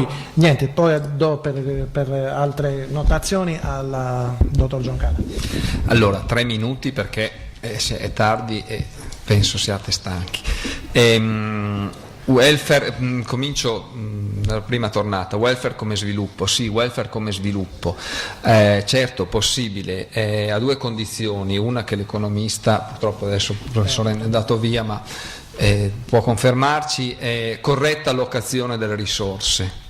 Poi niente, poi do per altre notazioni al dottor Giancana. Allora, 3 minuti perché è tardi e penso siate stanchi. Welfare, comincio dalla prima tornata. Welfare come sviluppo, sì, welfare come sviluppo, certo possibile, a 2 condizioni, una che l'economista, purtroppo adesso il professore è andato via, ma può confermarci, corretta allocazione delle risorse.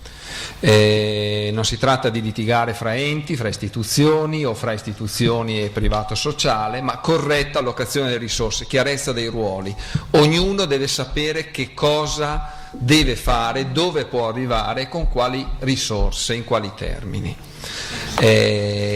Non si tratta di litigare fra enti, fra istituzioni o fra istituzioni e privato sociale, ma corretta allocazione delle risorse, chiarezza dei ruoli. Ognuno deve sapere che cosa deve fare, dove può arrivare, con quali risorse, in quali termini,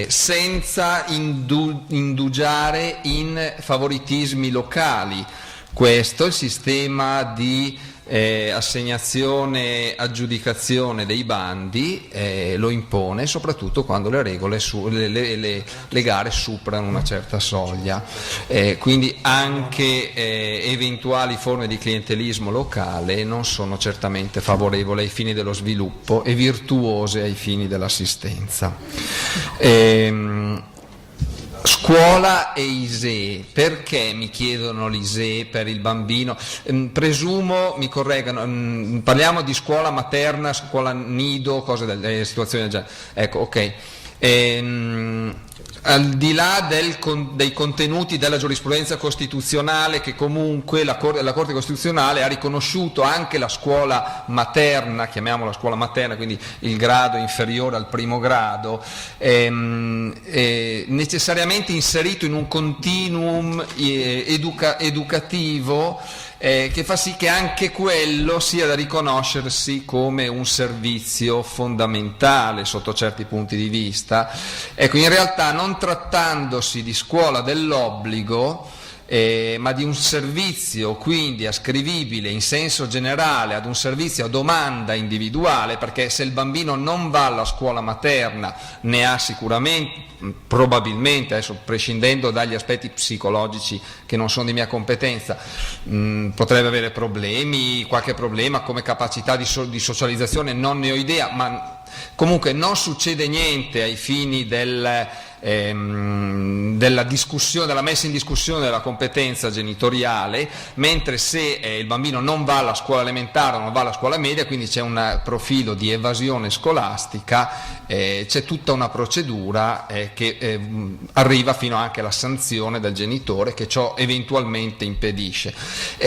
senza indugiare in favoritismi locali. Questo è il sistema di assegnazione, aggiudicazione dei bandi lo impone, soprattutto quando le regole le gare superano una certa soglia, quindi anche eventuali forme di clientelismo locale non sono certamente favorevoli ai fini dello sviluppo e virtuose ai fini dell'assistenza. Scuola e ISEE, perché mi chiedono l'ISEE per il bambino? Presumo, mi correggano, parliamo di scuola materna, scuola nido, cose situazioni del genere. Ecco, ok. Al di là dei contenuti della giurisprudenza costituzionale, che comunque la Corte Costituzionale ha riconosciuto anche la scuola materna, chiamiamola scuola materna, quindi il grado inferiore al primo grado, necessariamente inserito in un continuum educativo che fa sì che anche quello sia da riconoscersi come un servizio fondamentale sotto certi punti di vista. Ecco, in realtà non trattandosi di scuola dell'obbligo, ma di un servizio quindi ascrivibile in senso generale ad un servizio a domanda individuale, perché se il bambino non va alla scuola materna ne ha sicuramente, probabilmente, adesso prescindendo dagli aspetti psicologici che non sono di mia competenza, potrebbe avere problemi, qualche problema come capacità di socializzazione, non ne ho idea, ma comunque non succede niente ai fini della discussione, della messa in discussione della competenza genitoriale, mentre se il bambino non va alla scuola elementare o non va alla scuola media, quindi c'è un profilo di evasione scolastica, c'è tutta una procedura che arriva fino anche alla sanzione del genitore che ciò eventualmente impedisce.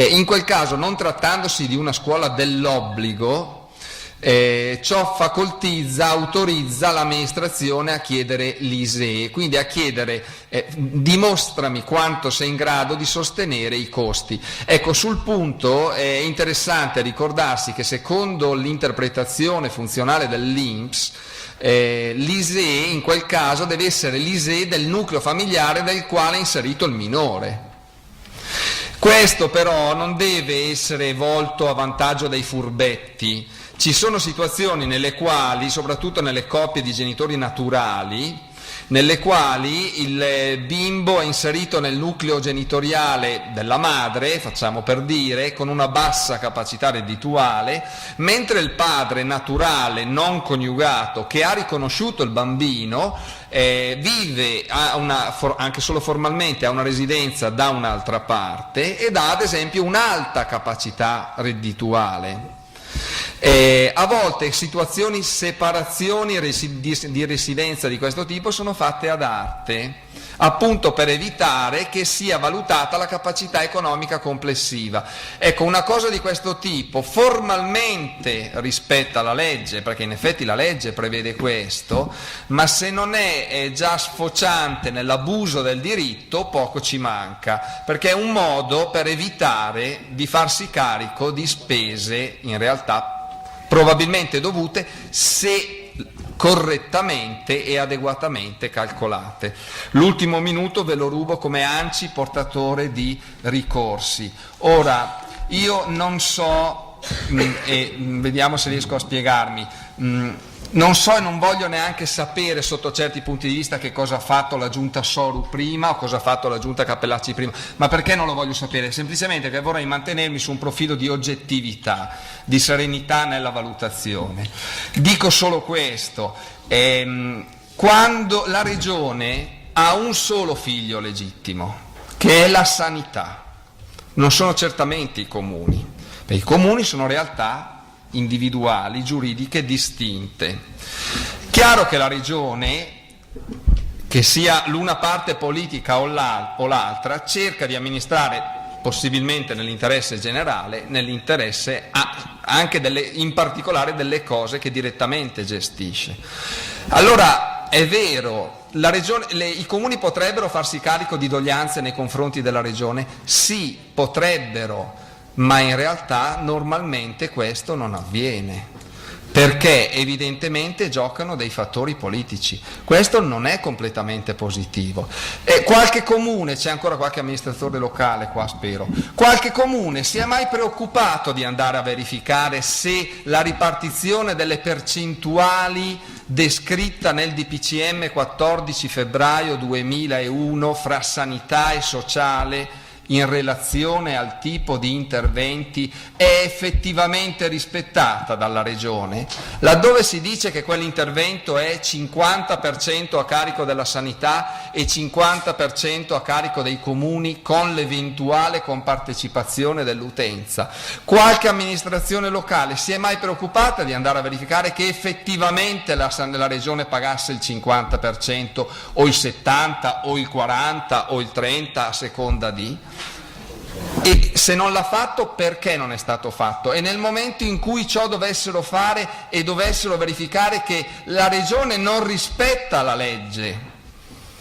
In quel caso, non trattandosi di una scuola dell'obbligo, ciò autorizza l'amministrazione a chiedere l'ISEE, quindi a chiedere dimostrami quanto sei in grado di sostenere i costi. Ecco, sul punto è interessante ricordarsi che secondo l'interpretazione funzionale dell'INPS, l'ISEE in quel caso deve essere l'ISEE del nucleo familiare del quale è inserito il minore. Questo però non deve essere volto a vantaggio dei furbetti. Ci sono situazioni nelle quali, soprattutto nelle coppie di genitori naturali, nelle quali il bimbo è inserito nel nucleo genitoriale della madre, facciamo per dire, con una bassa capacità reddituale, mentre il padre naturale non coniugato che ha riconosciuto il bambino vive anche solo formalmente a una residenza da un'altra parte ed ha ad esempio un'alta capacità reddituale. A volte separazioni di residenza di questo tipo sono fatte ad arte, appunto per evitare che sia valutata la capacità economica complessiva. Ecco, una cosa di questo tipo formalmente rispetta la legge, perché in effetti la legge prevede questo, ma se non è già sfociante nell'abuso del diritto, poco ci manca, perché è un modo per evitare di farsi carico di spese in realtà probabilmente dovute se correttamente e adeguatamente calcolate. L'ultimo minuto ve lo rubo come ANCI portatore di ricorsi. Ora, io non so, e vediamo se riesco a spiegarmi, Non so e non voglio neanche sapere sotto certi punti di vista che cosa ha fatto la giunta Soru prima o cosa ha fatto la giunta Cappellacci prima, ma perché non lo voglio sapere? Semplicemente che vorrei mantenermi su un profilo di oggettività, di serenità nella valutazione. Dico solo questo, quando la Regione ha un solo figlio legittimo, che è la sanità, non sono certamente i comuni, perché i comuni sono realtà individuali, giuridiche distinte. Chiaro che la Regione, che sia l'una parte politica o l'altra, cerca di amministrare possibilmente nell'interesse generale, nell'interesse anche in particolare delle cose che direttamente gestisce. Allora è vero, i comuni potrebbero farsi carico di doglianze nei confronti della Regione? Sì, potrebbero, ma in realtà normalmente questo non avviene, perché evidentemente giocano dei fattori politici. Questo non è completamente positivo. E qualche comune, c'è ancora qualche amministratore locale qua spero, qualche comune si è mai preoccupato di andare a verificare se la ripartizione delle percentuali descritta nel DPCM 14 febbraio 2001 fra sanità e sociale in relazione al tipo di interventi è effettivamente rispettata dalla Regione? Laddove si dice che quell'intervento è 50% a carico della sanità e 50% a carico dei comuni con l'eventuale compartecipazione dell'utenza, qualche amministrazione locale si è mai preoccupata di andare a verificare che effettivamente la Regione pagasse il 50% o il 70% o il 40% o il 30% a seconda di? E se non l'ha fatto, perché non è stato fatto? E nel momento in cui ciò dovessero fare e dovessero verificare che la Regione non rispetta la legge,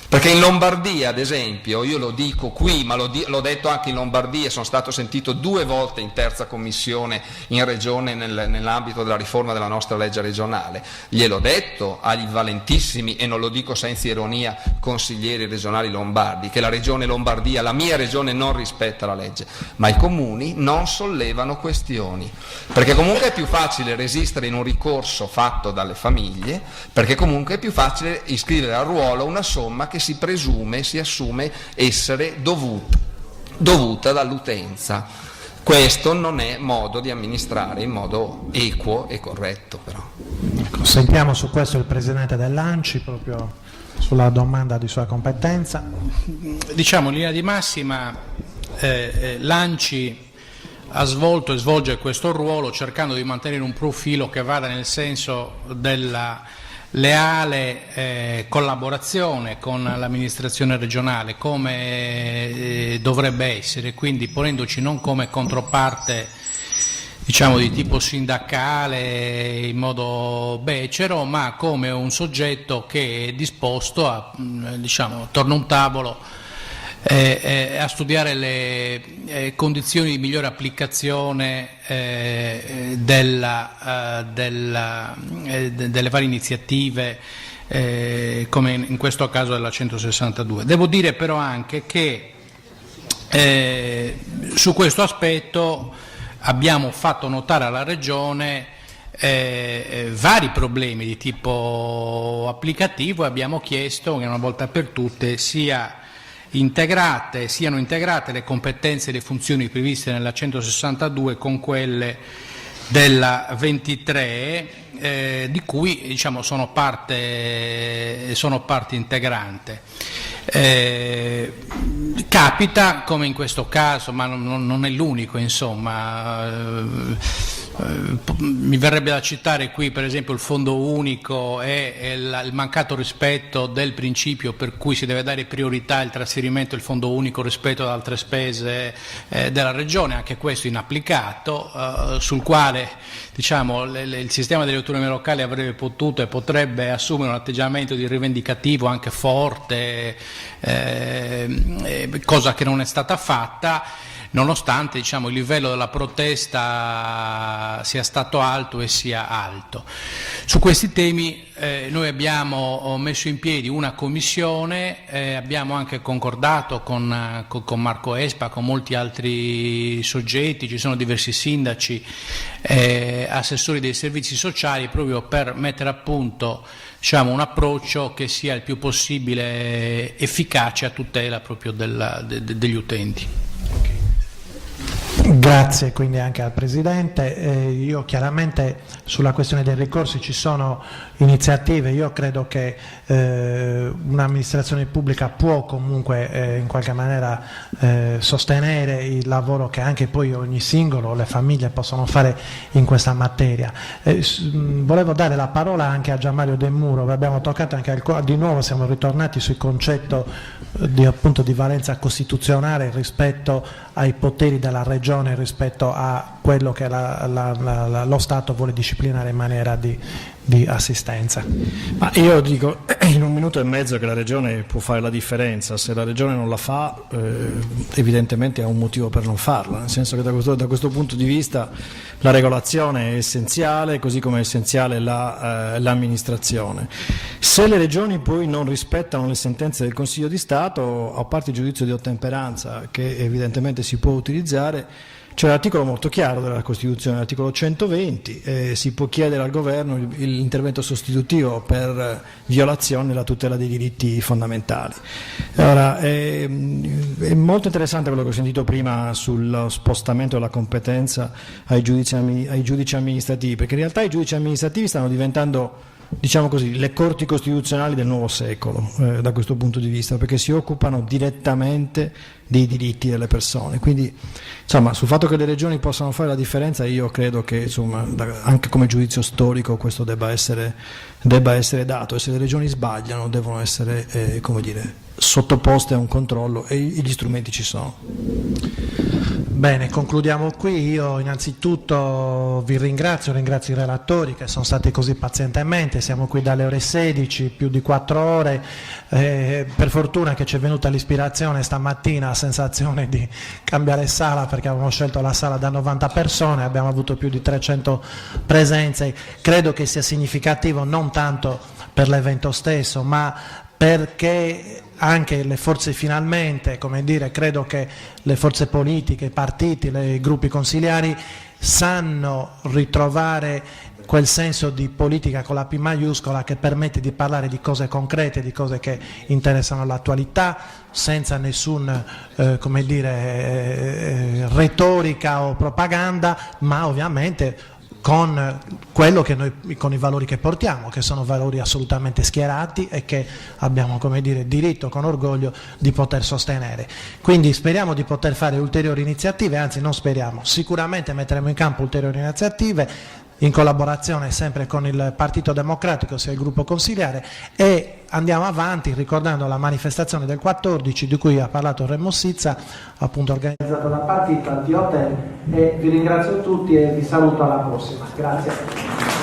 perché in Lombardia, ad esempio, io lo dico qui, ma l'ho detto anche in Lombardia, sono stato sentito 2 volte in terza commissione in Regione nell'ambito della riforma della nostra legge regionale, gliel'ho detto agli valentissimi, e non lo dico senza ironia, consiglieri regionali lombardi, che la Regione Lombardia, la mia Regione, non rispetta la legge, ma i comuni non sollevano questioni, perché comunque è più facile resistere in un ricorso fatto dalle famiglie, perché comunque è più facile iscrivere a ruolo una somma che si assume essere dovuta dall'utenza. Questo non è modo di amministrare in modo equo e corretto, però. Sentiamo su questo il Presidente dell'ANCI, proprio sulla domanda di sua competenza. Diciamo in linea di massima l'ANCI ha svolto e svolge questo ruolo cercando di mantenere un profilo che vada nel senso della leale collaborazione con l'amministrazione regionale, come dovrebbe essere, quindi ponendoci non come controparte, diciamo, di tipo sindacale in modo becero, ma come un soggetto che è disposto a, diciamo, attorno a un tavolo a studiare le condizioni di migliore applicazione delle varie iniziative, come in questo caso della 162. Devo dire però anche che su questo aspetto abbiamo fatto notare alla Regione vari problemi di tipo applicativo e abbiamo chiesto che una volta per tutte siano integrate le competenze e le funzioni previste nella 162 con quelle della 23, di cui, diciamo, sono parte integrante. Capita, come in questo caso, ma non è l'unico, insomma, mi verrebbe da citare qui per esempio il fondo unico e il mancato rispetto del principio per cui si deve dare priorità al trasferimento del fondo unico rispetto ad altre spese della Regione, anche questo inapplicato, sul quale, diciamo, il sistema delle autonomie locali avrebbe potuto e potrebbe assumere un atteggiamento di rivendicativo anche forte, cosa che non è stata fatta, nonostante, diciamo, il livello della protesta sia stato alto e sia alto. Su questi temi noi abbiamo messo in piedi una commissione, abbiamo anche concordato con Marco Espa, con molti altri soggetti, ci sono diversi sindaci, assessori dei servizi sociali, proprio per mettere a punto, diciamo, un approccio che sia il più possibile efficace a tutela proprio degli utenti. Grazie quindi anche al Presidente. Io chiaramente sulla questione dei ricorsi ci sono iniziative, io credo che un'amministrazione pubblica può comunque in qualche maniera sostenere il lavoro che anche poi ogni singolo, le famiglie possono fare in questa materia. Volevo dare la parola anche a Gianmario De Muro, abbiamo toccato anche di nuovo, siamo ritornati sul concetto appunto di valenza costituzionale rispetto ai poteri della Regione, rispetto a quello che lo Stato vuole disciplinare in maniera di assistenza. Ma io dico in 1 minuto e mezzo che la Regione può fare la differenza. Se la Regione non la fa, evidentemente ha un motivo per non farla, nel senso che da questo punto di vista la regolazione è essenziale, così come è essenziale l'amministrazione. Se le Regioni poi non rispettano le sentenze del Consiglio di Stato, a parte il giudizio di ottemperanza che evidentemente si può utilizzare, c'è un articolo molto chiaro della Costituzione, l'articolo 120, si può chiedere al Governo l'intervento sostitutivo per violazione della tutela dei diritti fondamentali. Allora, è molto interessante quello che ho sentito prima sullo spostamento della competenza ai giudici amministrativi, perché in realtà i giudici amministrativi stanno diventando, diciamo così, le corti costituzionali del nuovo secolo da questo punto di vista, perché si occupano direttamente dei diritti delle persone. Quindi insomma, sul fatto che le regioni possano fare la differenza, io credo che insomma, anche come giudizio storico questo debba essere dato, e se le regioni sbagliano devono essere come dire, sottoposte a un controllo, e gli strumenti ci sono. Bene, concludiamo qui. Io innanzitutto vi ringrazio i relatori che sono stati così pazientemente, siamo qui dalle ore 16, più di 4 ore, per fortuna che ci è venuta l'ispirazione stamattina, sensazione di cambiare sala, perché avevamo scelto la sala da 90 persone, abbiamo avuto più di 300 presenze. Credo che sia significativo non tanto per l'evento stesso, ma perché anche le forze, finalmente, come dire, credo che le forze politiche, i partiti, i gruppi consiliari sanno ritrovare quel senso di politica con la P maiuscola che permette di parlare di cose concrete, di cose che interessano l'attualità, senza nessun come dire, retorica o propaganda, ma ovviamente con quello che noi, con i valori che portiamo, che sono valori assolutamente schierati e che abbiamo, come dire, diritto, con orgoglio, di poter sostenere. Quindi speriamo di poter fare ulteriori iniziative, anzi non speriamo, sicuramente metteremo in campo ulteriori iniziative in collaborazione sempre con il Partito Democratico, sia il gruppo consiliare, e andiamo avanti ricordando la manifestazione del 14 di cui ha parlato Remo Sizza, appunto organizzata dal partito di Hotel, e vi ringrazio tutti e vi saluto alla prossima. Grazie.